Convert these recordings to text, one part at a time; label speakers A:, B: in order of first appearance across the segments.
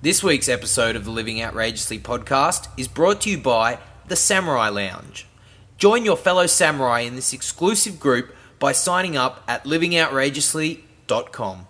A: This week's episode of the Living Outrageously podcast is brought to you by the Samurai Lounge. Join your fellow samurai in this exclusive group by signing up at livingoutrageously.com.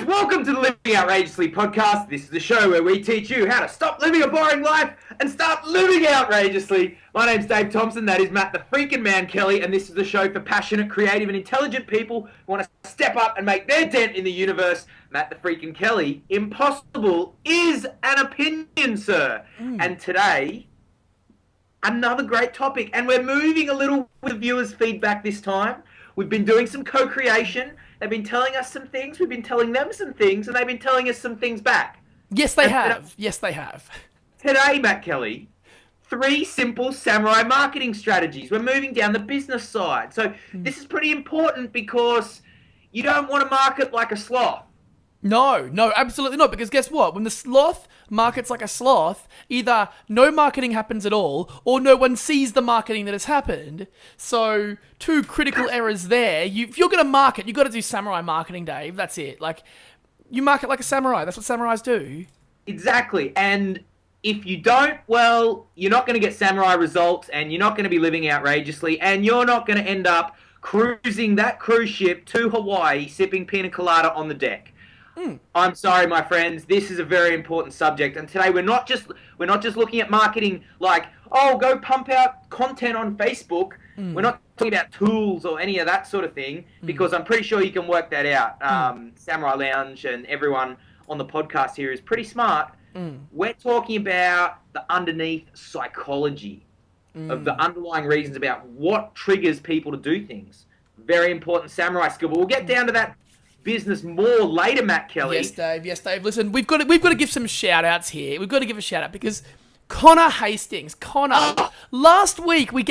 A: Welcome to the Living Outrageously podcast. This is the show where we teach you how to stop living a boring life and start living outrageously. My name's Dave Thompson, that is Matt the freaking man Kelly, and this is the show for passionate, creative and intelligent people who want to step up and make their dent in the universe. Matt the freaking Kelly, impossible is an opinion, sir. And today, another great topic, and we're moving a little with viewers' feedback this time. We've been doing some co-creation. They've been telling us some things, we've been telling them some things, and they've been telling us some things back.
B: Yes, they have. Yes, they have.
A: Today, Matt Kelly, 3 simple samurai marketing strategies. We're moving down the business side. So this is pretty important because you don't want to market like a sloth.
B: No, absolutely not. Because guess what? When the sloth markets like a sloth, either no marketing happens at all, or no one sees the marketing that has happened. So, 2 critical errors there. If you're going to market, you've got to do samurai marketing, Dave. That's it. Like, you market like a samurai. That's what samurais do.
A: Exactly. And if you don't, well, you're not going to get samurai results, and you're not going to be living outrageously, and you're not going to end up cruising that cruise ship to Hawaii, sipping pina colada on the deck. I'm sorry, my friends. This is a very important subject, and today we're not just looking at marketing like, oh, go pump out content on Facebook. We're not talking about tools or any of that sort of thing, because I'm pretty sure you can work that out. Samurai Lounge and everyone on the podcast here is pretty smart. We're talking about the underneath psychology of the underlying reasons about what triggers people to do things. Very important samurai skill, but we'll get down to that business more later, Matt Kelly.
B: Yes, Dave. Listen, we've got to give some shout-outs here. We've got to give a shout-out because Connor Hastings. Last week we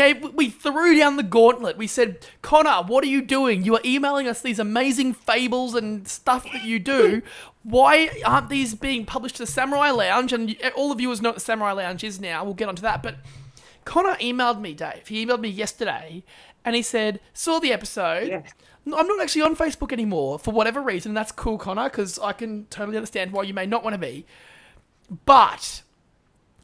B: threw down the gauntlet. We said, Connor, what are you doing? You are emailing us these amazing fables and stuff that you do. Why aren't these being published to the Samurai Lounge? And all the viewers know what the Samurai Lounge is now. We'll get onto that. But Connor emailed me, Dave. He emailed me yesterday, and he said, saw the episode. Yes. I'm not actually on Facebook anymore for whatever reason. That's cool, Connor, because I can totally understand why you may not want to be. But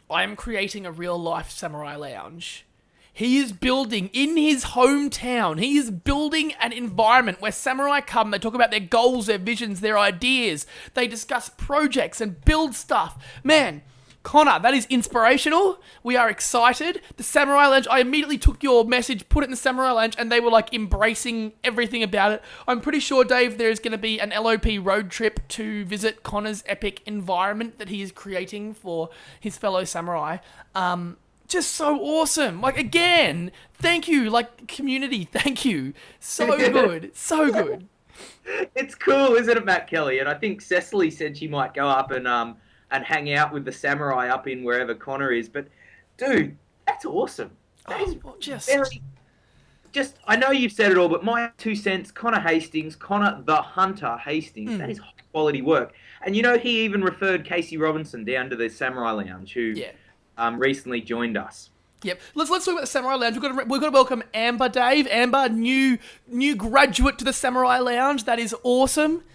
B: I am creating a real-life Samurai Lounge. He is building, in his hometown, he is building an environment where samurai come, they talk about their goals, their visions, their ideas. They discuss projects and build stuff. Man, Connor, that is inspirational. We are excited. The Samurai Lounge, I immediately took your message, put it in the Samurai Lounge, and they were like embracing everything about it. I'm pretty sure, Dave, there is going to be an LOP road trip to visit Connor's epic environment that he is creating for his fellow samurai. Just so awesome. Like, again, thank you. Like, community, thank you. So good. So good.
A: It's cool, isn't it, Matt Kelly? And I think Cecily said she might go up and hang out with the samurai up in wherever Connor is. But, dude, that's awesome. That is I know you've said it all, but my 2 cents, Connor Hastings, Connor the Hunter Hastings, that is high quality work. And, you know, he even referred Casey Robinson down to the Samurai Lounge, who recently joined us.
B: Yep. Let's talk about the Samurai Lounge. We've got to welcome Amber, Dave. Amber, new graduate to the Samurai Lounge. That is awesome.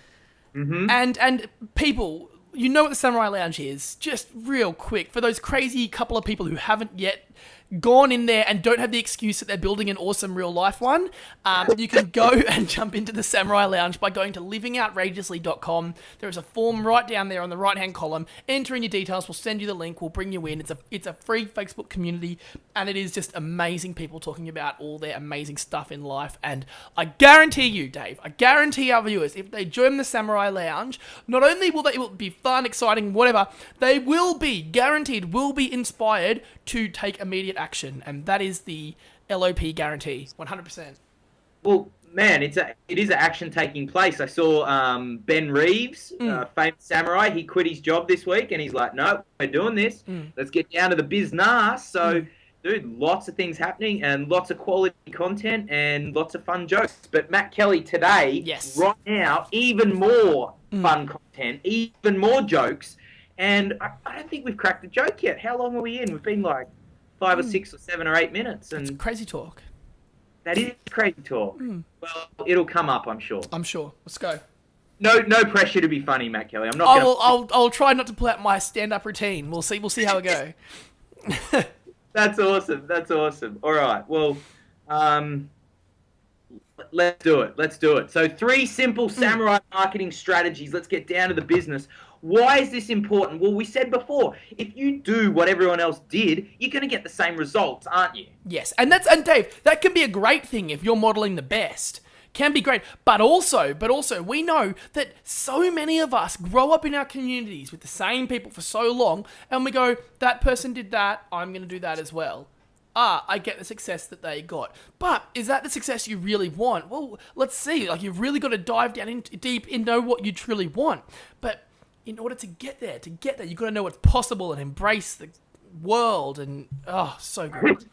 B: And people, you know what the Samurai Lounge is. Just real quick, for those crazy couple of people who haven't yet gone in there and don't have the excuse that they're building an awesome real life one, you can go and jump into the Samurai Lounge by going to livingoutrageously.com. There is a form right down there on the right hand column. Enter in your details, we'll send you the link, we'll bring you in. It's a free Facebook community, and it is just amazing people talking about all their amazing stuff in life. And I guarantee you, Dave, I guarantee our viewers, if they join the Samurai Lounge, not only will it will be fun, exciting, whatever, they will be guaranteed, will be inspired to take immediate action, and that is the LOP guarantee, 100%.
A: Well, man, it is an action taking place. I saw Ben Reeves, famous samurai. He quit his job this week, and he's like, "No, we're doing this. Let's get down to the business." So, dude, lots of things happening, and lots of quality content, and lots of fun jokes. But Matt Kelly today, right now, even more fun content, even more jokes. And I don't think we've cracked the joke yet. How long are we in? We've been like 5 or 6 or 7 or 8 minutes. And
B: it's crazy talk.
A: That is crazy talk. Well, it'll come up, I'm sure.
B: I'm sure. Let's go.
A: No pressure to be funny, Matt Kelly. I'm not gonna.
B: I'll try not to pull out my stand-up routine. We'll see how it go.
A: That's awesome. That's awesome. All right. Well, let's do it. So 3 simple samurai marketing strategies. Let's get down to the business. Why is this important? Well, we said before, if you do what everyone else did, you're going to get the same results, aren't you?
B: Yes, and Dave, that can be a great thing if you're modeling the best. Can be great, but also, we know that so many of us grow up in our communities with the same people for so long, and we go, that person did that, I'm going to do that as well. I get the success that they got. But is that the success you really want? Well, let's see. Like, you've really got to dive down deep and know what you truly want. But in order to get there, you've got to know what's possible and embrace the world. And, so good.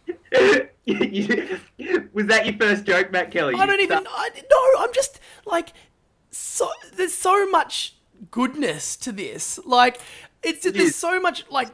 A: Was that your first joke, Matt Kelly?
B: I'm just, like, there's so much goodness to this. Like, there's so much, like,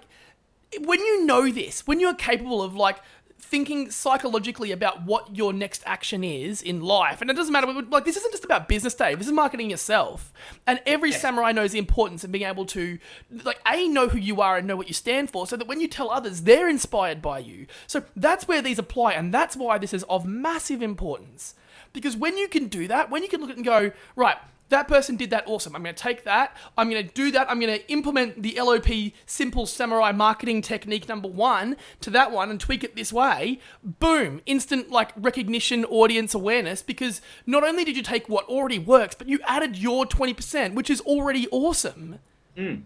B: when you know this, when you're capable of, like, thinking psychologically about what your next action is in life, and it doesn't matter, like, this isn't just about business, Dave, this is marketing yourself, and every samurai knows the importance of being able to, like, know who you are and know what you stand for, so that when you tell others, they're inspired by you. So that's where these apply, and that's why this is of massive importance, because when you can do that, when you can look at it and go, right, that person did that, awesome. I'm going to take that. I'm going to do that. I'm going to implement the LOP Simple Samurai Marketing Technique number 1 to that one and tweak it this way. Boom. Instant, like, recognition, audience awareness, because not only did you take what already works, but you added your 20%, which is already awesome.
A: And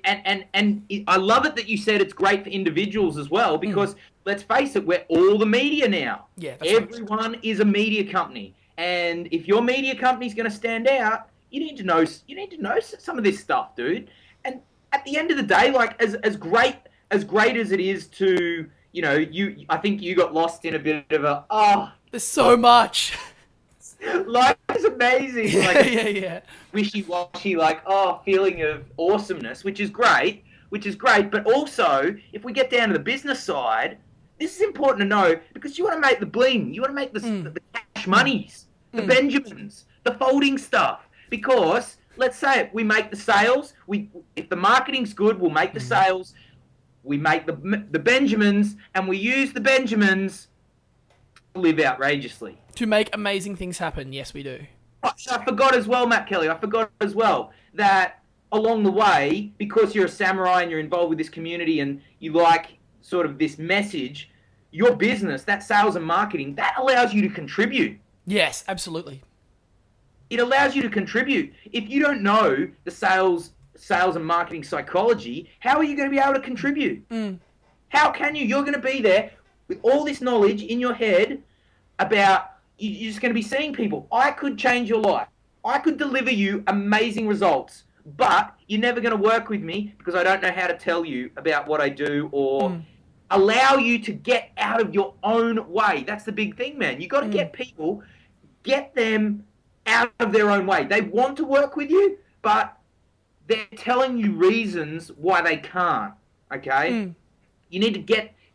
A: I love it that you said it's great for individuals as well, because let's face it, we're all the media now.
B: Yeah, that's
A: Everyone is a media company. And if your media company's going to stand out, you need to know some of this stuff, dude. And at the end of the day, like, as great as it is to, I think you got lost in a bit of
B: there's so much.
A: Life is amazing.
B: Yeah.
A: Wishy-washy, like, feeling of awesomeness, which is great. But also, if we get down to the business side, this is important to know, because you want to make the bling. You want to make the cash monies, the Benjamins, the folding stuff. Because, let's say it, we make the sales. If the marketing's good, we'll make the sales. We make the Benjamins, and we use the Benjamins to live outrageously.
B: To make amazing things happen, yes, we do.
A: I forgot as well, Matt Kelly, that along the way, because you're a samurai and you're involved with this community and you like sort of this message, your business, that sales and marketing, that allows you to contribute.
B: Yes, absolutely.
A: It allows you to contribute. If you don't know the sales and marketing psychology, how are you going to be able to contribute? How can you? You're going to be there with all this knowledge in your head about, you're just going to be seeing people. I could change your life. I could deliver you amazing results, but you're never going to work with me because I don't know how to tell you about what I do or allow you to get out of your own way. That's the big thing, man. You got to get them out of their own way. They want to work with you, but they're telling you reasons why they can't. Okay? You need to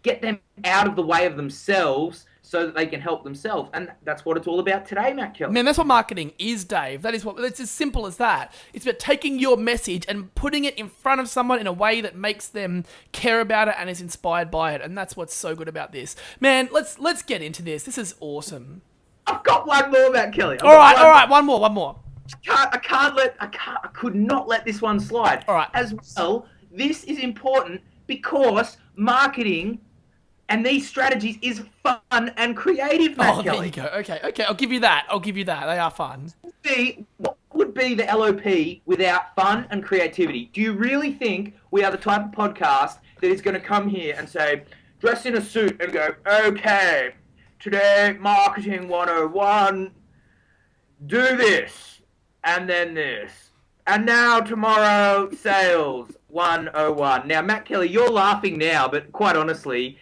A: get them out of the way of themselves so that they can help themselves. And that's what it's all about today, Matt Kelly.
B: Man, that's what marketing is, Dave. It's as simple as that. It's about taking your message and putting it in front of someone in a way that makes them care about it and is inspired by it. And that's what's so good about this. Man, let's get into this. This is awesome.
A: I've got one more, Matt Kelly.
B: All right, one more.
A: I could not let this one slide.
B: All right.
A: As well, this is important because marketing and these strategies is fun and creative, Matt Kelly.
B: There you go. Okay, I'll give you that. They are fun.
A: What would be the LOP without fun and creativity? Do you really think we are the type of podcast that is going to come here and say, dress in a suit and go, okay, today, marketing 101, do this, and then this. And now, tomorrow, sales 101. Now, Matt Kelly, you're laughing now, but quite honestly,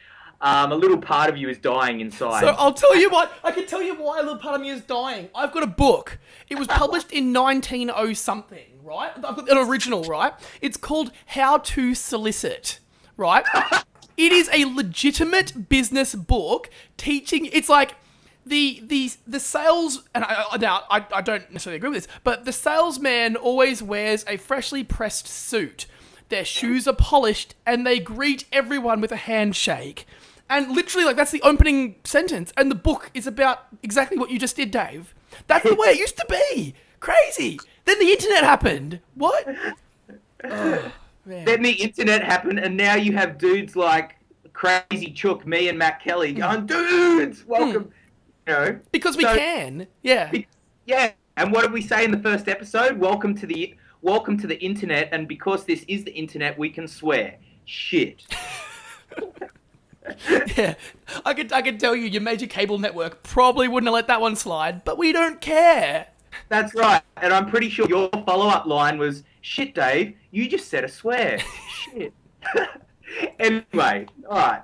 A: a little part of you is dying inside.
B: So I'll tell you what, I can tell you why a little part of me is dying. I've got a book. It was published in 1900 something, right? I've got an original, right? It's called How to Solicit, right? It is a legitimate business book teaching, it's like the sales, and I don't necessarily agree with this, but the salesman always wears a freshly pressed suit. Their shoes are polished, and they greet everyone with a handshake. And literally, like, that's the opening sentence. And the book is about exactly what you just did, Dave. That's the way it used to be. Crazy. Then the internet happened. What? Oh, man.
A: Then the internet happened, and now you have dudes like Crazy Chook, me and Matt Kelly going, dudes, welcome. You know,
B: because we can. Yeah.
A: Yeah. And what did we say in the first episode? Welcome to the internet, and because this is the internet, we can swear. Shit.
B: Yeah, I could tell you, your major cable network probably wouldn't have let that one slide, but we don't care.
A: That's right, and I'm pretty sure your follow-up line was, shit, Dave, you just said a swear. Shit. Anyway, all right.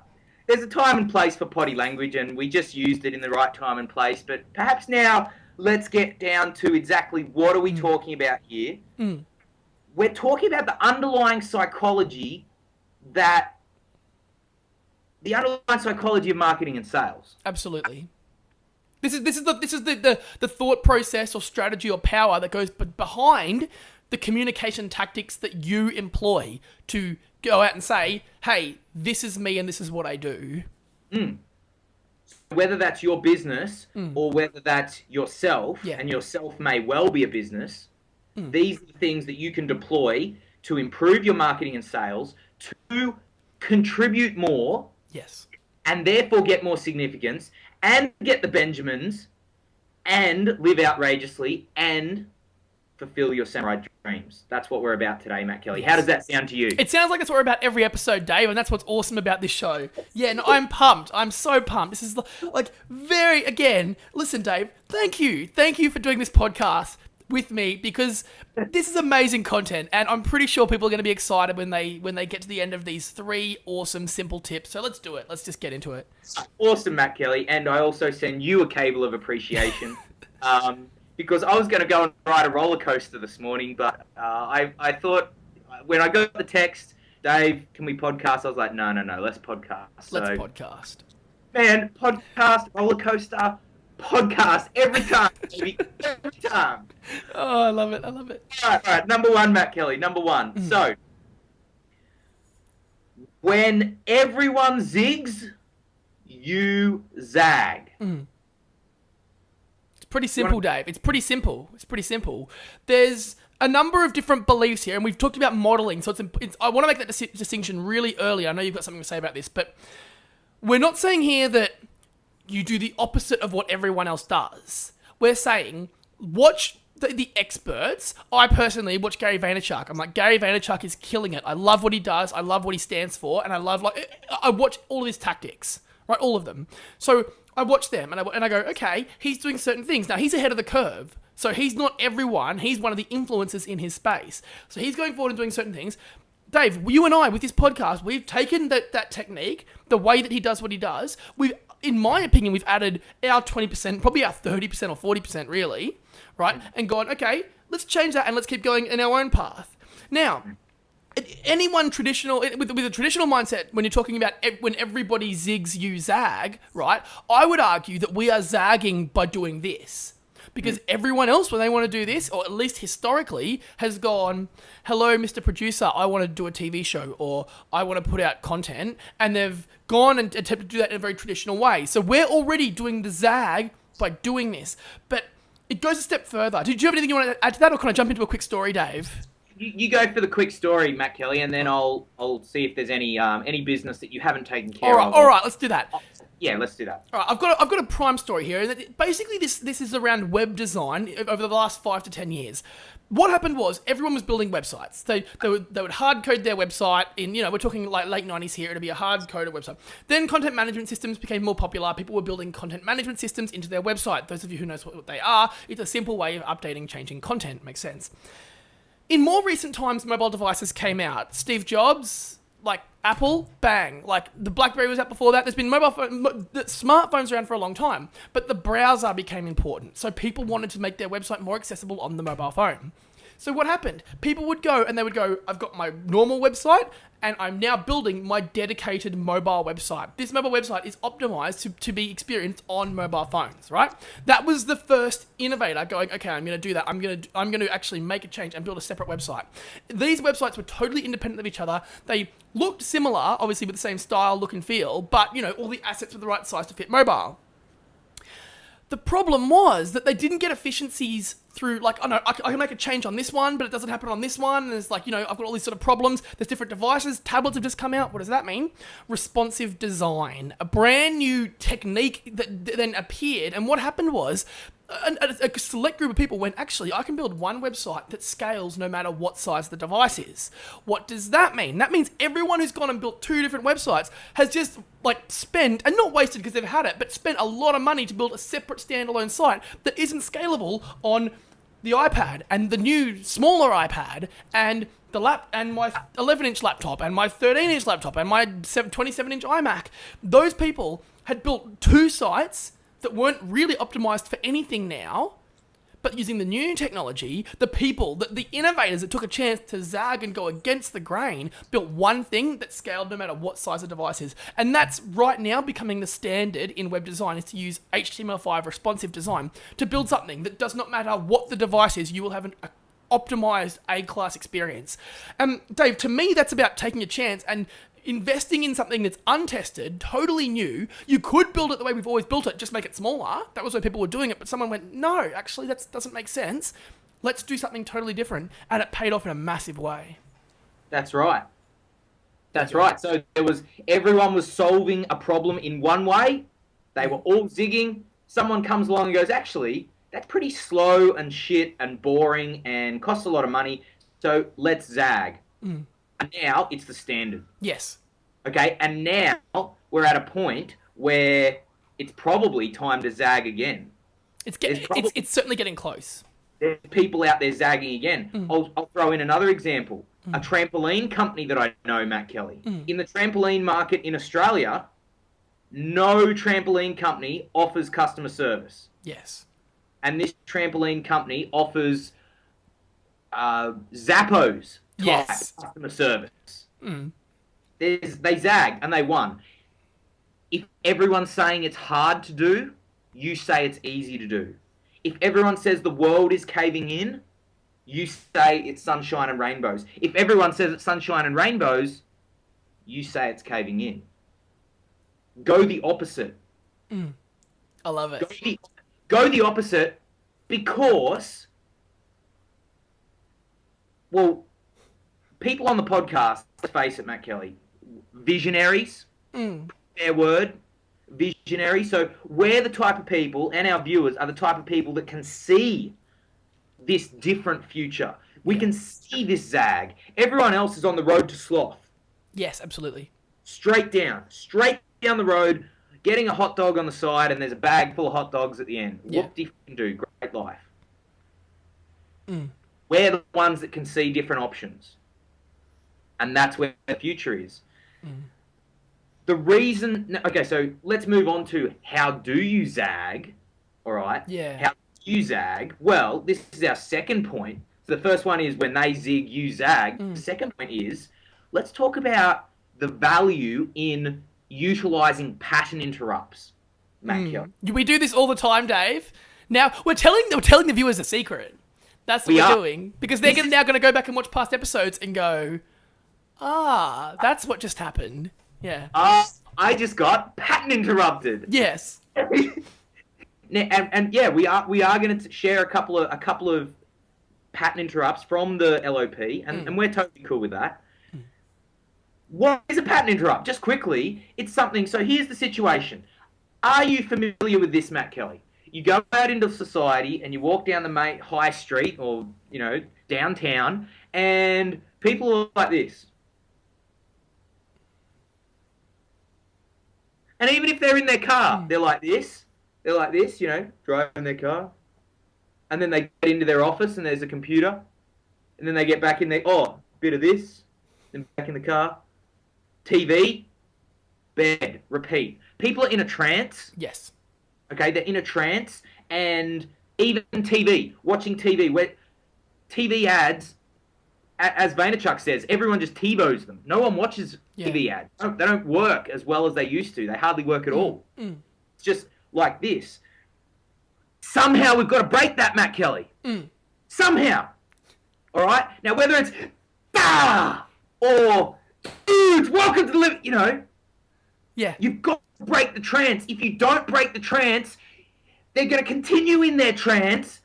A: There's a time and place for potty language, and we just used it in the right time and place, but perhaps now let's get down to exactly what are we talking about here. We're talking about the underlying psychology of marketing and sales.
B: Absolutely. This is the thought process or strategy or power that goes behind the communication tactics that you employ to go out and say, hey, this is me and this is what I do.
A: Whether that's your business or whether that's yourself, and yourself may well be a business, these are the things that you can deploy to improve your marketing and sales, to contribute more,
B: yes,
A: and therefore get more significance, and get the Benjamins, and live outrageously, and fulfill your samurai dreams. That's what we're about today, Matt Kelly. How does that sound to you?
B: It sounds like it's what we're about every episode, Dave, and that's what's awesome about this show. Yeah, no, I'm pumped. I'm so pumped. This is listen, Dave, thank you. Thank you for doing this podcast with me, because this is amazing content, and I'm pretty sure people are going to be excited when they get to the end of these 3 awesome, simple tips. So let's do it. Let's just get into it.
A: Awesome, Matt Kelly. And I also send you a cable of appreciation because I was going to go and ride a roller coaster this morning, but I thought when I got the text, Dave, can we podcast? I was like, no, let's podcast.
B: Let's podcast.
A: Man, podcast, roller coaster, podcast every time, baby. Every time.
B: Oh, I love it.
A: All right. Number 1, Matt Kelly. Number 1. So, when everyone zigs, you zag.
B: It's pretty simple, Dave. It's pretty simple. There's a number of different beliefs here, and we've talked about modeling. So I want to make that distinction really early. I know you've got something to say about this, but we're not saying here that you do the opposite of what everyone else does. We're saying, watch the experts. I personally watch Gary Vaynerchuk. I'm like, Gary Vaynerchuk is killing it. I love what he does. I love what he stands for. And I watch all of his tactics, right? All of them. So I watch them and I go, okay, he's doing certain things. Now, he's ahead of the curve. So he's not everyone. He's one of the influencers in his space. So he's going forward and doing certain things. Dave, you and I, with this podcast, we've taken that technique, the way that he does what he does. In my opinion, we've added our 20%, probably our 30% or 40% really, right? And gone, okay, let's change that and let's keep going in our own path. Now, anyone traditional, with a traditional mindset, when you're talking about when everybody zigs, you zag, right? I would argue that we are zagging by doing this. Because everyone else, when they want to do this, or at least historically, has gone, hello, Mr. Producer, I want to do a TV show, or I want to put out content, and they've gone and attempted to do that in a very traditional way. So we're already doing the zag by doing this. But it goes a step further. Did you have anything you want to add to that, or can I jump into a quick story, Dave?
A: You go for the quick story, Matt Kelly, and then I'll see if there's any business that you haven't taken care of.
B: All right, let's do that.
A: Yeah, let's do that.
B: All right, I've got a prime story here. And basically, this is around web design over the last 5 to 10 years. What happened was everyone was building websites. They would hard code their website in, we're talking like late 90s here. It'd be a hard coded website. Then content management systems became more popular. People were building content management systems into their website. Those of you who knows what they are, it's a simple way of updating, changing content. Makes sense. In more recent times, mobile devices came out. Steve Jobs, like Apple, bang. Like the BlackBerry was out before that. There's been smartphones around for a long time, but the browser became important. So people wanted to make their website more accessible on the mobile phone. So what happened? People would go and they would go, I've got my normal website and I'm now building my dedicated mobile website. This mobile website is optimized to be experienced on mobile phones, right? That was the first innovator going, okay, I'm going to do that. I'm going to actually make a change and build a separate website. These websites were totally independent of each other. They looked similar, obviously with the same style, look and feel, but all the assets were the right size to fit mobile. The problem was that they didn't get efficiencies through, I can make a change on this one, but it doesn't happen on this one. And there's I've got all these sort of problems. There's different devices. Tablets have just come out. What does that mean? Responsive design. A brand new technique that then appeared. And what happened was a select group of people went, actually, I can build one website that scales no matter what size the device is. What does that mean? That means everyone who's gone and built 2 different websites has just spent, and not wasted because they've had it, but spent a lot of money to build a separate standalone site that isn't scalable on the iPad and the new smaller iPad and and my 11-inch laptop and my 13-inch laptop and my 27-inch iMac. Those people had built 2 sites that weren't really optimized for anything now, but using the new technology, the innovators that took a chance to zag and go against the grain, built one thing that scaled no matter what size the device is. And that's right now becoming the standard in web design, is to use HTML5 responsive design to build something that does not matter what the device is, you will have an optimized A-class experience. Dave, to me, that's about taking a chance and investing in something that's untested, totally new. You could build it the way we've always built it, just make it smaller. That was why people were doing it, but someone went, no, actually, that doesn't make sense. Let's do something totally different. And it paid off in a massive way.
A: That's right. That's right. So everyone was solving a problem in one way. They were all zigging. Someone comes along and goes, actually, that's pretty slow and shit and boring and costs a lot of money. So let's zag. And now it's the standard.
B: Yes.
A: Okay, and now we're at a point where it's probably time to zag again.
B: It's certainly getting close.
A: There's people out there zagging again. I'll throw in another example. A trampoline company that I know, Matt Kelly. In the trampoline market in Australia, no trampoline company offers customer service.
B: Yes.
A: And this trampoline company offers Zappos type customer service. They zagged and they won. If everyone's saying it's hard to do, you say it's easy to do. If everyone says the world is caving in, you say it's sunshine and rainbows. If everyone says it's sunshine and rainbows, you say it's caving in. Go the opposite.
B: I love it.
A: Go the opposite because, well, people on the podcast, let's face it, Matt Kelly, visionaries, their word, visionary. So we're the type of people, and our viewers are the type of people that can see this different future. We can see this zag. Everyone else is on the road to sloth.
B: Yes, absolutely.
A: Straight down the road, getting a hot dog on the side, and there's a bag full of hot dogs at the end.
B: Yeah.
A: What do you do? Great life. We're the ones that can see different options. And that's where the future is. The reason... Okay, so let's move on to how do you zag, all right?
B: Yeah.
A: How do you zag? Well, this is our second point. So the first one is when they zig, you zag. The second point is, let's talk about the value in utilizing pattern interrupts, Matt Kelly.
B: We do this all the time, Dave. Now, we're telling the viewers a secret. That's what we're doing. Because they're now going to go back and watch past episodes and go, that's what just happened. Yeah.
A: I just got pattern interrupted.
B: Yes.
A: and yeah, we are going to share a couple of pattern interrupts from the LOP, and we're totally cool with that. What is a pattern interrupt? Just quickly, it's something. So here's the situation. Are you familiar with this, Matt Kelly? You go out into society and you walk down the high street or, downtown, and people are like this. And even if they're in their car, they're like this. They're like this, driving their car. And then they get into their office and there's a computer. And then they get back in there, bit of this. Then back in the car. TV, bed, repeat. People are in a trance.
B: Yes. Okay,
A: they're in a trance. And even TV, watching TV, where TV ads, as Vaynerchuk says, everyone just TiVos them. No one watches TV ads. They don't work as well as they used to. They hardly work at all. It's just like this. Somehow we've got to break that, Matt Kelly. Somehow. All right? Now, whether it's or dudes, welcome to the living, you've got to break the trance. If you don't break the trance, they're going to continue in their trance.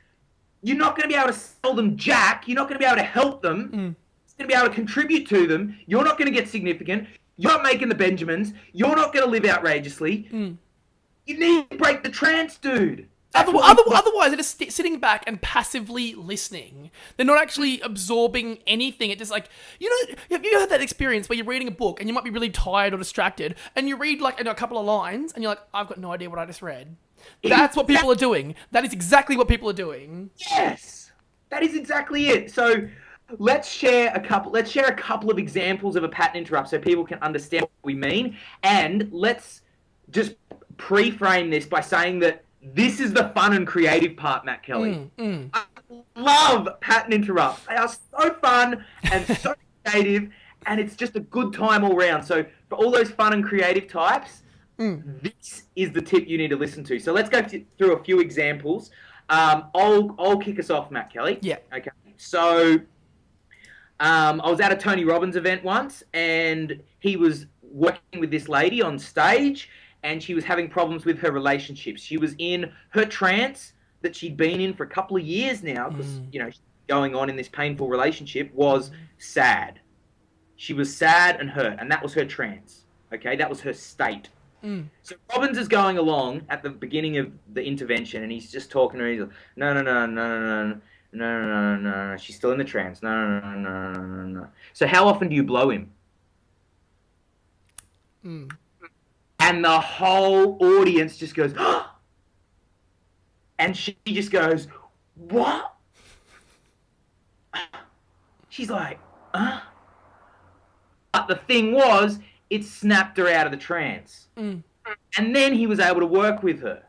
A: You're not going to be able to sell them jack. You're not going to be able to help them. It's going to be able to contribute to them. You're not going to get significant. You're not making the Benjamins. You're not going to live outrageously. You need to break the trance, dude.
B: Otherwise, they're just sitting back and passively listening. They're not actually absorbing anything. It's just like, have you had that experience where you're reading a book and you might be really tired or distracted and you read like a couple of lines and you're like, I've got no idea what I just read. That's what people are doing. That is exactly what people are doing.
A: Yes, that is exactly it. So let's share a couple of examples of a pattern interrupt so people can understand what we mean. And let's just pre-frame this by saying that this is the fun and creative part, Matt Kelly. I love pattern interrupts. They are so fun and so creative, and it's just a good time all round. So for all those fun and creative types, this is the tip you need to listen to. So let's go through a few examples. I'll kick us off, Matt Kelly.
B: Yeah.
A: Okay. So I was at a Tony Robbins event once, and he was working with this lady on stage, and she was having problems with her relationships. She was in her trance that she'd been in for a couple of years now because, going on in this painful relationship was sad. She was sad and hurt, and that was her trance. Okay, that was her state. So Robbins is going along at the beginning of the intervention, and he's just talking to her. He's like, no. She's still in the trance. No. So how often do you blow him? And the whole audience just goes, and she just goes, what? She's like, But the thing was, it snapped her out of the trance. And then he was able to work with her.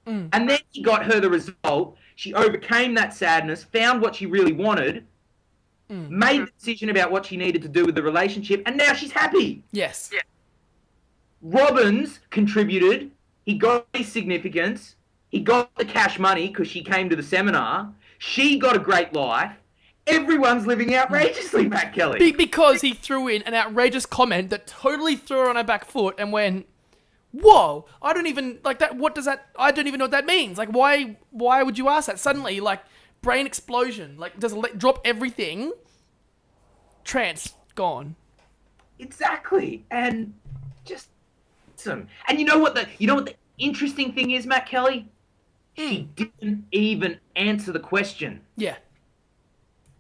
A: And then he got her the result. She overcame that sadness, found what she really wanted, made the decision about what she needed to do with the relationship, and now she's happy.
B: Yes.
A: Yeah. Robbins contributed. He got his significance. He got the cash money because she came to the seminar. She got a great life. Everyone's living outrageously, Matt Kelly.
B: Because he threw in an outrageous comment that totally threw her on her back foot and went, whoa, I don't even, like that, what does that, I don't even know what that means. Like, why would you ask that? Suddenly, like, brain explosion, like, drop everything, trance, gone.
A: Exactly. And just, and you know what the interesting thing is, Matt Kelly? She didn't even answer the question.
B: Yeah.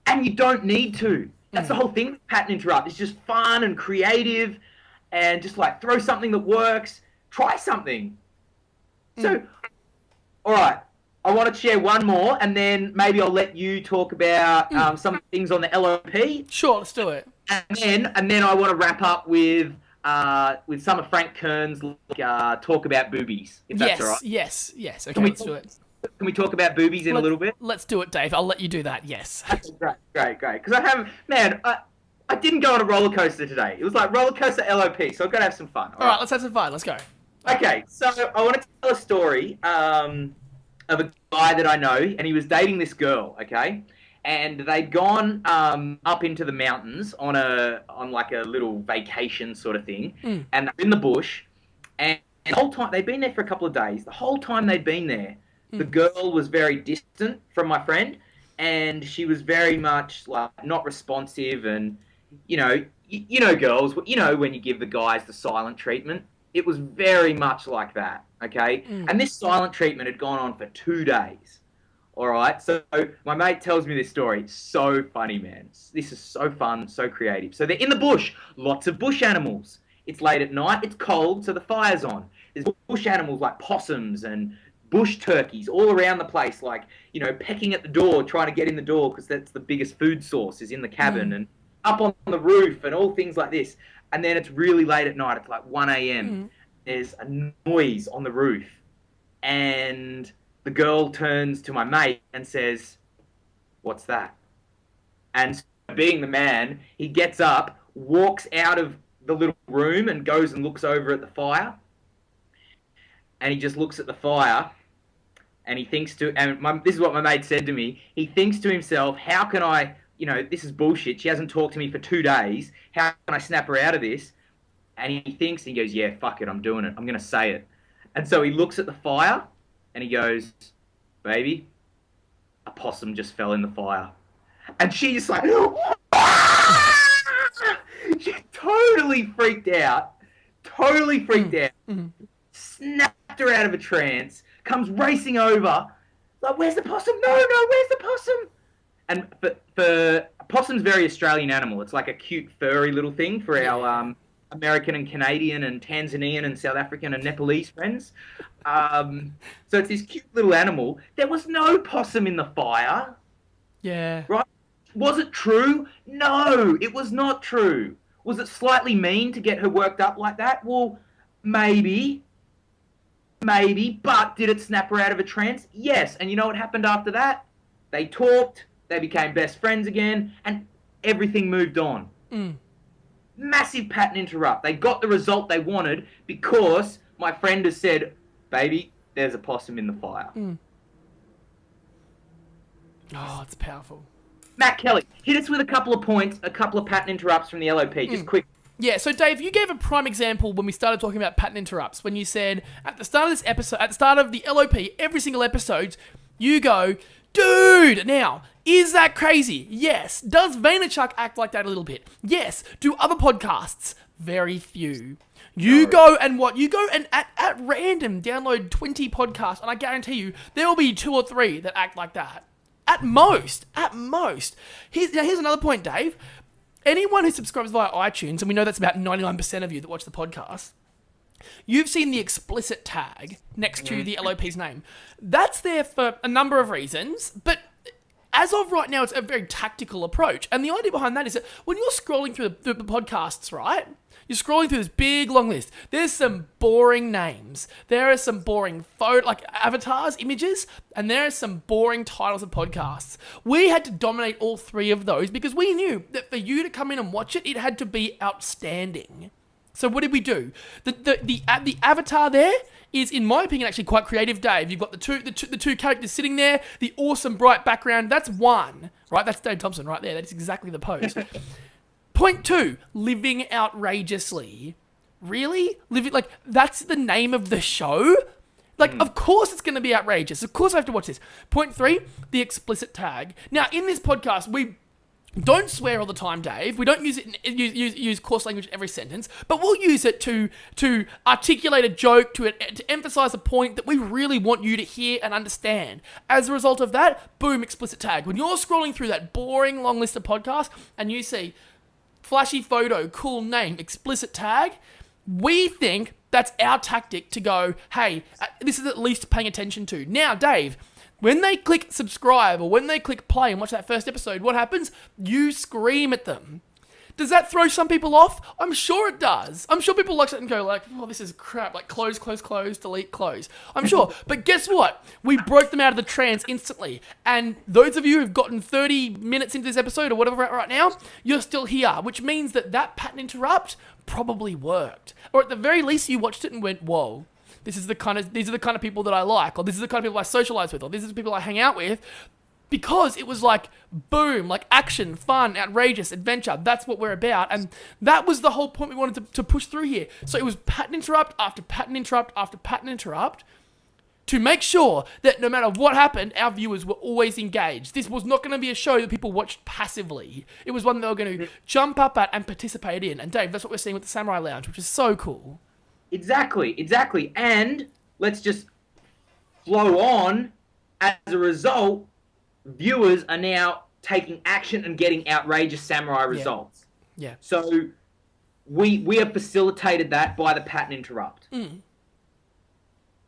A: And you don't need to. That's the whole thing with pattern interrupt. It's just fun and creative and just like throw something that works. Try something. So, all right. I want to share one more and then maybe I'll let you talk about some things on the LOP.
B: Sure, let's do it.
A: And then I want to wrap up with some of Frank Kern's talk about boobies, if that's all right.
B: Yes. Okay, let's do it.
A: Can we talk about boobies in a little bit?
B: Let's do it, Dave. I'll let you do that, yes.
A: Great. Because I didn't go on a roller coaster today. It was like roller coaster LOP, so I've got to have some fun.
B: All right, let's have some fun. Let's go.
A: Okay, so I want to tell a story of a guy that I know, and he was dating this girl, okay? And they'd gone up into the mountains on like a little vacation sort of thing, and they're in the bush, and the whole time, they'd been there for a couple of days. The whole time they'd been there, the girl was very distant from my friend, and she was very much like not responsive, and you know girls, when you give the guys the silent treatment, it was very much like that, okay? And this silent treatment had gone on for 2 days. All right, so my mate tells me this story. It's so funny, man. This is so fun, so creative. So they're in the bush, lots of bush animals. It's late at night, it's cold, so the fire's on. There's bush animals like possums and bush turkeys all around the place, like, pecking at the door, trying to get in the door because that's the biggest food source is in the cabin and up on the roof and all things like this. And then it's really late at night. It's like 1 a.m. There's a noise on the roof. And the girl turns to my mate and says, "What's that?" And so being the man, he gets up, walks out of the little room and goes and looks over at the fire. And he just looks at the fire and he thinks this is what my mate said to me. He thinks to himself, how can I, this is bullshit. She hasn't talked to me for 2 days. How can I snap her out of this? And he thinks, and he goes, yeah, fuck it, I'm doing it. I'm going to say it. And so he looks at the fire and he goes, baby, a possum just fell in the fire. And she's like, she totally freaked out. Snapped her out of a trance, comes racing over, like, where's the possum? No, where's the possum? And for possum's a very Australian animal. It's like a cute, furry little thing for our American and Canadian and Tanzanian and South African and Nepalese friends. So it's this cute little animal. There was no possum in the fire.
B: Yeah.
A: Right? Was it true? No, it was not true. Was it slightly mean to get her worked up like that? Well, maybe, but did it snap her out of a trance? Yes. And you know what happened after that? They talked, they became best friends again, and everything moved on. Massive pattern interrupt. They got the result they wanted because my friend has said, baby, there's a possum in the fire.
B: Oh, it's powerful.
A: Matt Kelly, hit us with a couple of points, a couple of pattern interrupts from the LOP, just quick.
B: Yeah, so Dave, you gave a prime example when we started talking about pattern interrupts, when you said, at the start of this episode, at the start of the LOP, every single episode, you go, dude, now, is that crazy? Yes. Does Vaynerchuk act like that a little bit? Yes. Do other podcasts? Very few. You go and at random download 20 podcasts, and I guarantee you, there will be 2 or 3 that act like that. At most. Here's another point, Dave. Anyone who subscribes via iTunes, and we know that's about 99% of you that watch the podcast, you've seen the explicit tag next to the LOP's name. That's there for a number of reasons, but as of right now, it's a very tactical approach. And the idea behind that is that when you're scrolling through the podcasts, right? You're scrolling through this big, long list. There's some boring names. There are some boring avatars, images, and there are some boring titles of podcasts. We had to dominate all 3 of those because we knew that for you to come in and watch it, it had to be outstanding. So what did we do? The avatar there is, in my opinion, actually quite creative, Dave. You've got the two characters sitting there, the awesome bright background. That's one, right? That's Dave Thompson right there. That's exactly the pose. Point 2, living outrageously. Really? That's the name of the show? Of course it's going to be outrageous. Of course I have to watch this. Point 3, the explicit tag. Now, in this podcast, we don't swear all the time, Dave. We don't use coarse language in every sentence, but we'll use it to articulate a joke, to emphasize a point that we really want you to hear and understand. As a result of that, boom, explicit tag. When you're scrolling through that boring long list of podcasts and you see flashy photo, cool name, explicit tag, we think that's our tactic to go, hey, this is at least paying attention to. Now, Dave, when they click subscribe or when they click play and watch that first episode, what happens? You scream at them. Does that throw some people off? I'm sure it does. I'm sure people look at it and go like, oh, this is crap. Like close, delete, close. I'm sure. But guess what? We broke them out of the trance instantly. And those of you who've gotten 30 minutes into this episode or whatever right now, you're still here, which means that pattern interrupt probably worked. Or at the very least, you watched it and went, whoa. These are the kind of people that I like, or this is the kind of people I socialize with, or these are the people I hang out with. Because it was like, boom, like action, fun, outrageous, adventure. That's what we're about. And that was the whole point we wanted to push through here. So it was pattern interrupt after pattern interrupt after pattern interrupt to make sure that no matter what happened, our viewers were always engaged. This was not going to be a show that people watched passively. It was one they were going to jump up at and participate in. And Dave, that's what we're seeing with the Samurai Lounge, which is so cool.
A: Exactly. And let's just flow on. As a result, viewers are now taking action and getting outrageous samurai results.
B: Yeah.
A: So we have facilitated that by the pattern interrupt.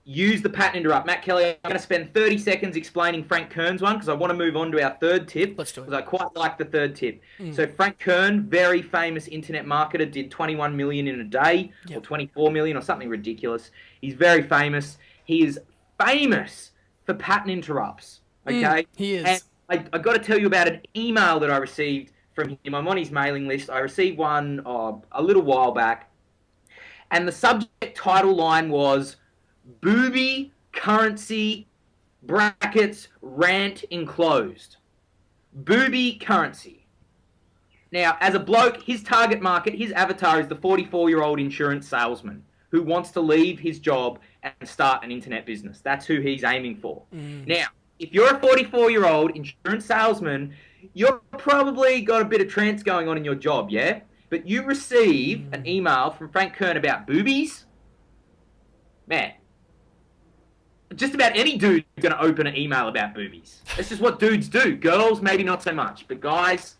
A: Use the pattern interrupt. Matt Kelly, I'm going to spend 30 seconds explaining Frank Kern's one because I want to move on to our third tip.
B: Let's do it.
A: Because I quite like the third tip. So Frank Kern, very famous internet marketer, did 21 million in a day or 24 million or something ridiculous. He's very famous. He is famous for pattern interrupts. Okay?
B: He is.
A: And I got to tell you about an email that I received from him. I'm on his mailing list. I received one a little while back, and the subject title line was "Booby Currency brackets rant enclosed." Booby currency. Now, as a bloke, his target market, his avatar is the 44-year-old insurance salesman who wants to leave his job and start an internet business. That's who he's aiming for. Now, if you're a 44-year-old insurance salesman, you've probably got a bit of trance going on in your job, yeah? But you receive an email from Frank Kern about boobies. Man, just about any dude's going to open an email about boobies. That's just what dudes do. Girls, maybe not so much. But guys...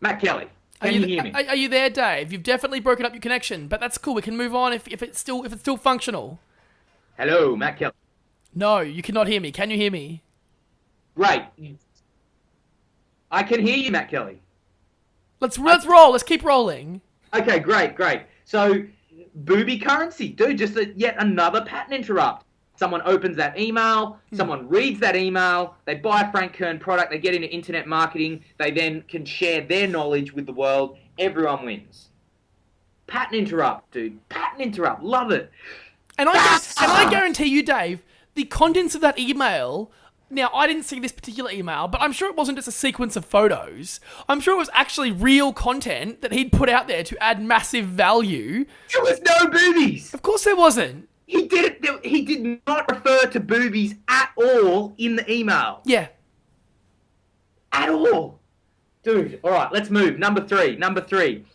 A: Matt Kelly, can you hear me?
B: Are you there, Dave? You've definitely broken up your connection, but that's cool. We can move on if it's still functional.
A: Hello, Matt Kelly.
B: No, you cannot hear me. Can you hear me?
A: Great. I can hear you, Matt Kelly.
B: Let's roll. Let's keep rolling.
A: Okay, great. So, booby currency, dude, just yet another pattern interrupt. Someone opens that email, someone reads that email, they buy a Frank Kern product, they get into internet marketing, they then can share their knowledge with the world. Everyone wins. Pattern interrupt, dude. Pattern interrupt. Love it.
B: And I guarantee you, Dave, the contents of that email... Now, I didn't see this particular email, but I'm sure it wasn't just a sequence of photos. I'm sure it was actually real content that he'd put out there to add massive value.
A: There was no boobies.
B: Of course there wasn't.
A: He did not refer to boobies at all in the email.
B: Yeah.
A: At all. Dude, all right, let's move. Number three.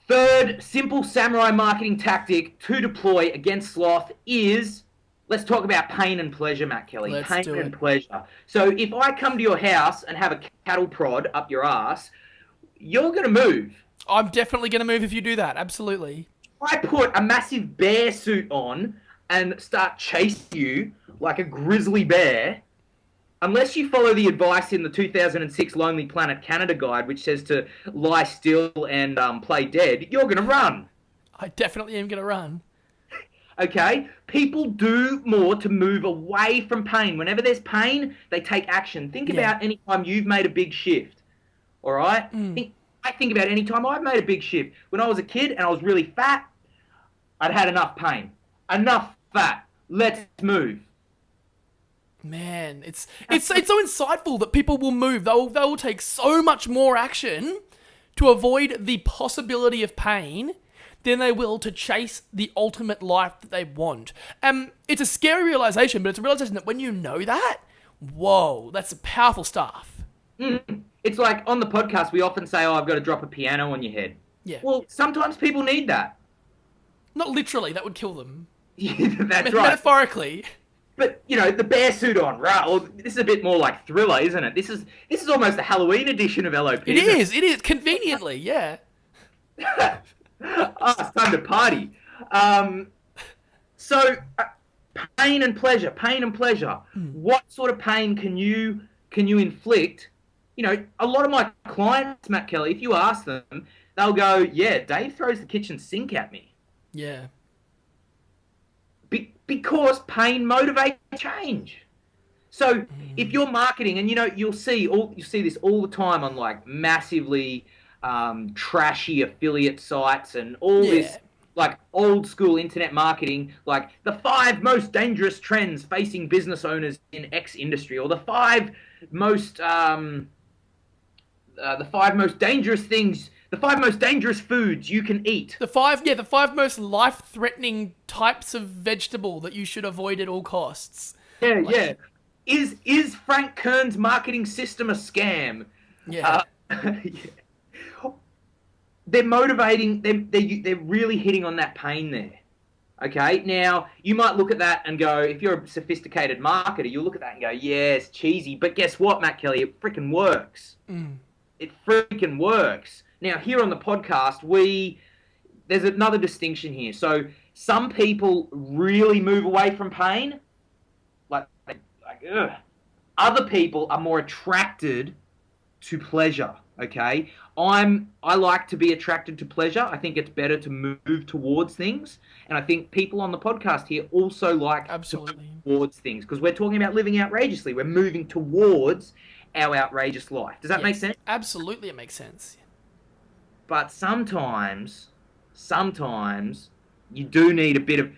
A: Third simple samurai marketing tactic to deploy against sloth is... Let's talk about pain and pleasure, Matt Kelly. Pain and pleasure. So if I come to your house and have a cattle prod up your ass, you're going to move.
B: I'm definitely going to move if you do that. Absolutely.
A: I put a massive bear suit on and start chasing you like a grizzly bear, unless you follow the advice in the 2006 Lonely Planet Canada guide, which says to lie still and play dead, you're going to run.
B: I definitely am going to run.
A: Okay? People do more to move away from pain. Whenever there's pain, they take action. Think about any time you've made a big shift. All right? I think about any time I've made a big shift. When I was a kid and I was really fat, I'd had enough pain. Enough fat. Let's move.
B: Man, it's so insightful that people will move. They will take so much more action to avoid the possibility of pain than they will to chase the ultimate life that they want. It's a scary realization, but it's a realization that when you know that, whoa, that's powerful stuff.
A: It's like on the podcast, we often say, I've got to drop a piano on your head.
B: Yeah.
A: Well, sometimes people need that.
B: Not literally, that would kill them.
A: That's right.
B: Metaphorically.
A: But, the bear suit on, right? Well, this is a bit more like Thriller, isn't it? This is almost the Halloween edition of LOP.
B: It is, conveniently, yeah.
A: It's time to party. So, pain and pleasure. What sort of pain can you inflict? A lot of my clients, Matt Kelly, if you ask them, they'll go, yeah, Dave throws the kitchen sink at me.
B: Yeah.
A: Because pain motivates change. So if you're marketing, and you'll see this all the time on like massively trashy affiliate sites and all this like old school internet marketing, like the 5 most dangerous trends facing business owners in X industry, or the 5 most dangerous things. The 5 most dangerous foods you can eat.
B: The 5 most life-threatening types of vegetable that you should avoid at all costs.
A: Yeah. Is Frank Kern's marketing system a scam?
B: Yeah.
A: They're motivating. They're really hitting on that pain there. Okay. Now you might look at that and go, if you're a sophisticated marketer, you'll look at that and go, yeah, it's cheesy. But guess what, Matt Kelly? It freaking works. It freaking works. Now, here on the podcast, there's another distinction here. So, some people really move away from pain. Like, ugh. Other people are more attracted to pleasure. Okay, I like to be attracted to pleasure. I think it's better to move towards things, and I think people on the podcast here also like to move
B: Absolutely.
A: towards things because we're talking about living outrageously. We're moving towards our outrageous life. Does that make
B: Yes,
A: sense?
B: absolutely, it makes sense.
A: But sometimes you do need a bit of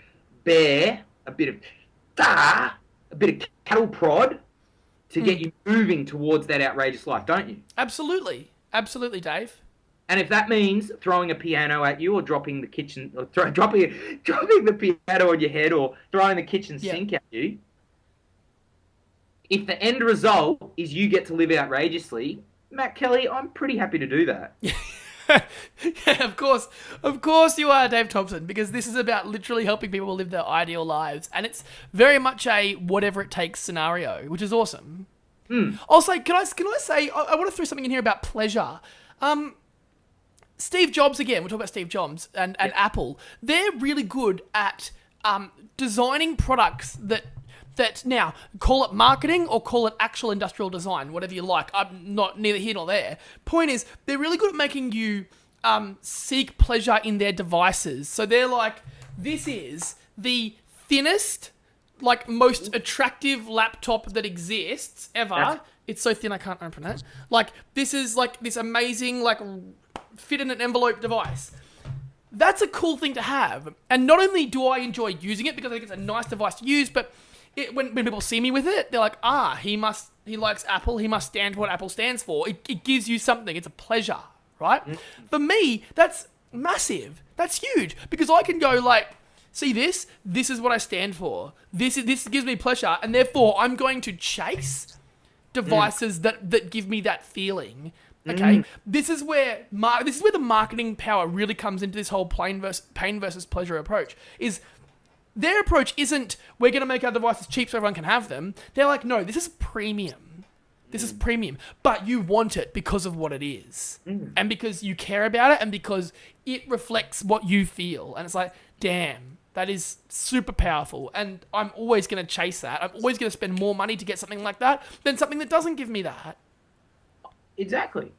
A: bear, a bit of a bit of cattle prod to get you moving towards that outrageous life, don't you?
B: Absolutely, absolutely, Dave.
A: And if that means throwing a piano at you, or dropping the kitchen, or dropping the piano on your head, or throwing the kitchen
B: Yeah.
A: sink at you, if the end result is you get to live outrageously, Matt Kelly, I'm pretty happy to do that.
B: Yeah, of course you are, Dave Thompson, because this is about literally helping people live their ideal lives, and it's very much a whatever it takes scenario, which is awesome. Also, can I say I want to throw something in here about pleasure. Steve Jobs again. We're talking about Steve Jobs and Apple. They're really good at designing products that now call it marketing or call it actual industrial design, whatever you like. I'm not neither here nor there. Point is, they're really good at making you seek pleasure in their devices. So they're like, this is the thinnest, like most attractive laptop that exists ever. It's so thin I can't open it. Like, this is like this amazing, like, fit in an envelope device. That's a cool thing to have. And not only do I enjoy using it because I think it's a nice device to use, but when people see me with it, they're like, he likes Apple, he must stand for what Apple stands for. It gives you something. It's a pleasure, right? For me, that's massive. That's huge because I can go like, see this? This is what I stand for. This gives me pleasure, and therefore I'm going to chase devices that give me that feeling. Okay, this is where the marketing power really comes into this whole pain versus pleasure approach. Is their approach isn't we're going to make our devices cheap so everyone can have them. They're like, no, this is premium. This is premium, but you want it because of what it is, and because you care about it, and because it reflects what you feel. And it's like, damn, that is super powerful, and I'm always going to chase that. I'm always going to spend more money to get something like that than something that doesn't give me that.
A: Exactly.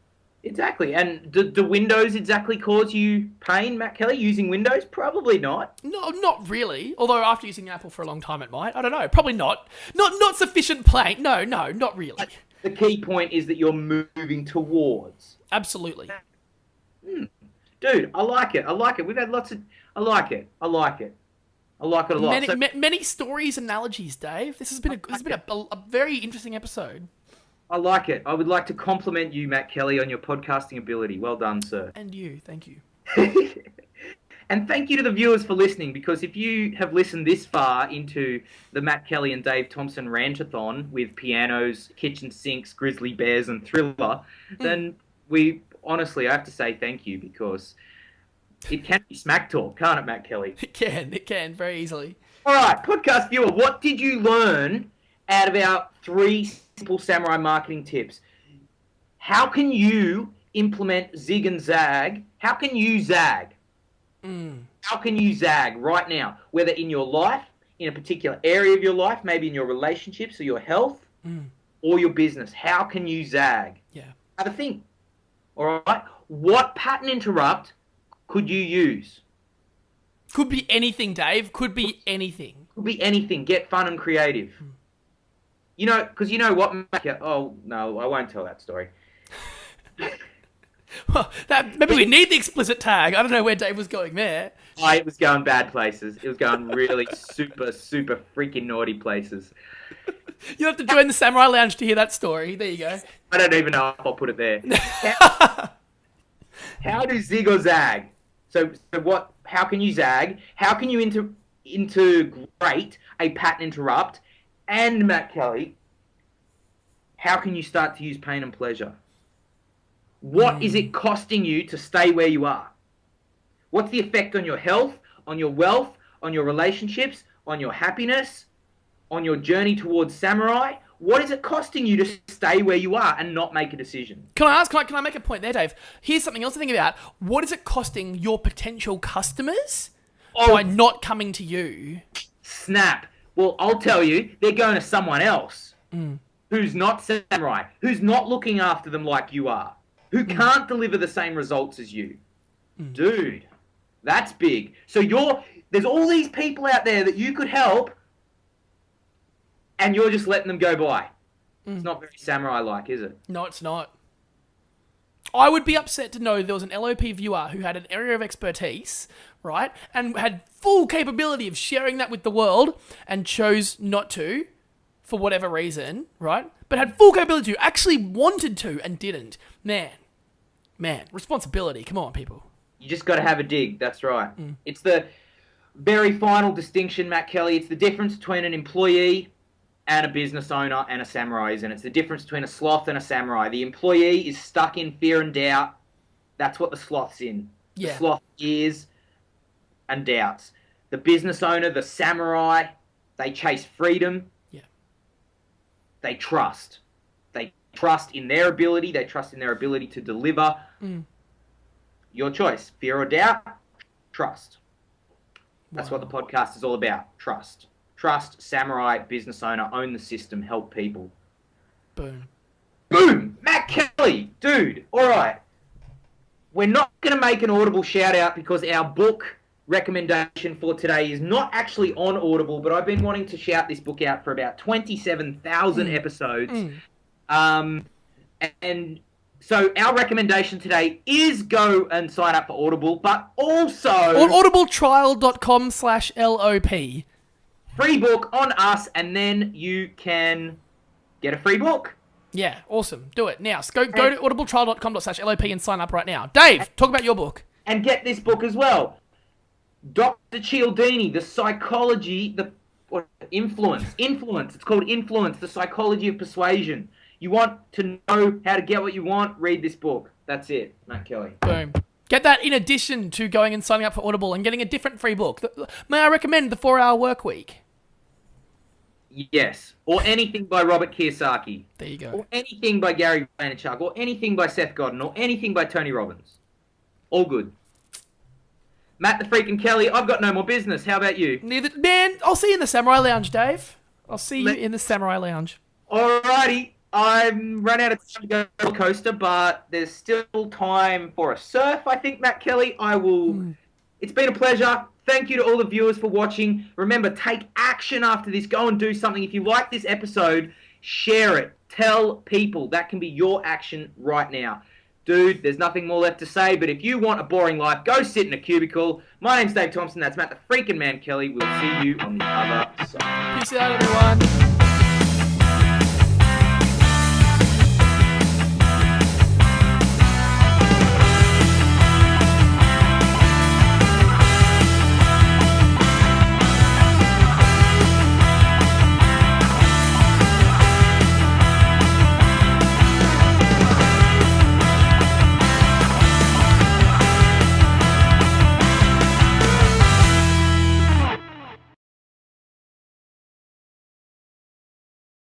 A: And do Windows exactly cause you pain, Matt Kelly, using Windows? Probably not.
B: No, not really. Although after using Apple for a long time, it might. I don't know. Probably not. Not sufficient pain. No, not really.
A: The key point is that you're moving towards.
B: Absolutely.
A: Dude, I like it. We've had lots of... I like it a lot.
B: Many stories, analogies, Dave. This has been a very interesting episode.
A: I like it. I would like to compliment you, Matt Kelly, on your podcasting ability. Well done, sir.
B: And you. Thank you.
A: And thank you to the viewers for listening, because if you have listened this far into the Matt Kelly and Dave Thompson rantathon with pianos, kitchen sinks, grizzly bears, and Thriller, then I have to say thank you, because it can be smack talk, can't it, Matt Kelly?
B: It can, very easily.
A: All right, podcast viewer, what did you learn out of our 3 simple samurai marketing tips? How can you implement zig and zag? How can you zag? How can you zag right now? Whether in your life, in a particular area of your life, maybe in your relationships or your health or your business. How can you zag?
B: Yeah.
A: Have a think. All right? What pattern interrupt could you use?
B: Could be anything, Dave. Could be anything.
A: Could be anything. Get fun and creative. You know, because you know what? Oh, no, I won't tell that story.
B: Well, maybe we need the explicit tag. I don't know where Dave was going there.
A: It was going bad places. It was going really super freaking naughty places.
B: You'll have to join the Samurai Lounge to hear that story. There you go.
A: I don't even know if I'll put it there. How do zig or zag? So what? How can you zag? How can you integrate a pattern interrupt? And Matt Kelly, how can you start to use pain and pleasure? What is it costing you to stay where you are? What's the effect on your health, on your wealth, on your relationships, on your happiness, on your journey towards samurai? What is it costing you to stay where you are and not make a decision?
B: Can I make a point there, Dave? Here's something else to think about. What is it costing your potential customers by not coming to you?
A: Snap. Well, I'll tell you, they're going to someone else who's not samurai, who's not looking after them like you are, who can't deliver the same results as you. Dude, that's big. So there's all these people out there that you could help, and you're just letting them go by. It's not very samurai-like, is it?
B: No, it's not. I would be upset to know there was an LOP viewer who had an area of expertise, right, and had full capability of sharing that with the world and chose not to, for whatever reason, right, but had full capability to, actually wanted to and didn't. Man, responsibility. Come on, people.
A: You just got to have a dig. That's right. It's the very final distinction, Matt Kelly. It's the difference between an employee and a business owner and a samurai, isn't it? It's the difference between a sloth and a samurai. The employee is stuck in fear and doubt. That's what the sloth's in.
B: Yeah.
A: The sloth fears and doubts. The business owner, the samurai, they chase freedom.
B: Yeah.
A: They trust. They trust in their ability. They trust in their ability to deliver. Your choice. Fear or doubt? Trust. That's what the podcast is all about. Trust. Trust, samurai, business owner, own the system, help people.
B: Boom.
A: Matt Kelly, dude. All right. We're not going to make an Audible shout out because our book recommendation for today is not actually on Audible, but I've been wanting to shout this book out for about 27,000 episodes. And so our recommendation today is go and sign up for Audible, but also
B: On audibletrial.com/LOP.
A: free book on us, and then you can get a free book.
B: Yeah, awesome. Do it now. Go to audibletrial.com/LOP and sign up right now. Dave, talk about your book.
A: And get this book as well. Dr. Cialdini, The Psychology, Influence. It's called Influence, The Psychology of Persuasion. You want to know how to get what you want? Read this book. That's it, Matt Kelly.
B: Boom. Get that in addition to going and signing up for Audible and getting a different free book. May I recommend The 4-Hour Workweek?
A: Yes. Or anything by Robert Kiyosaki.
B: There you go.
A: Or anything by Gary Vaynerchuk. Or anything by Seth Godin. Or anything by Tony Robbins. All good. Matt the freaking Kelly, I've got no more business. How about you?
B: Man, I'll see you in the Samurai Lounge, Dave. I'll see you in the Samurai Lounge.
A: Alrighty. I'm run out of time to go to the roller coaster, but there's still time for a surf, I think, Matt Kelly. It's been a pleasure. Thank you to all the viewers for watching. Remember, take action after this. Go and do something. If you like this episode, share it. Tell people. That can be your action right now. Dude, there's nothing more left to say, but if you want a boring life, go sit in a cubicle. My name's Dave Thompson. That's Matt the freaking man Kelly. We'll see you on the other side.
B: Peace out, everyone.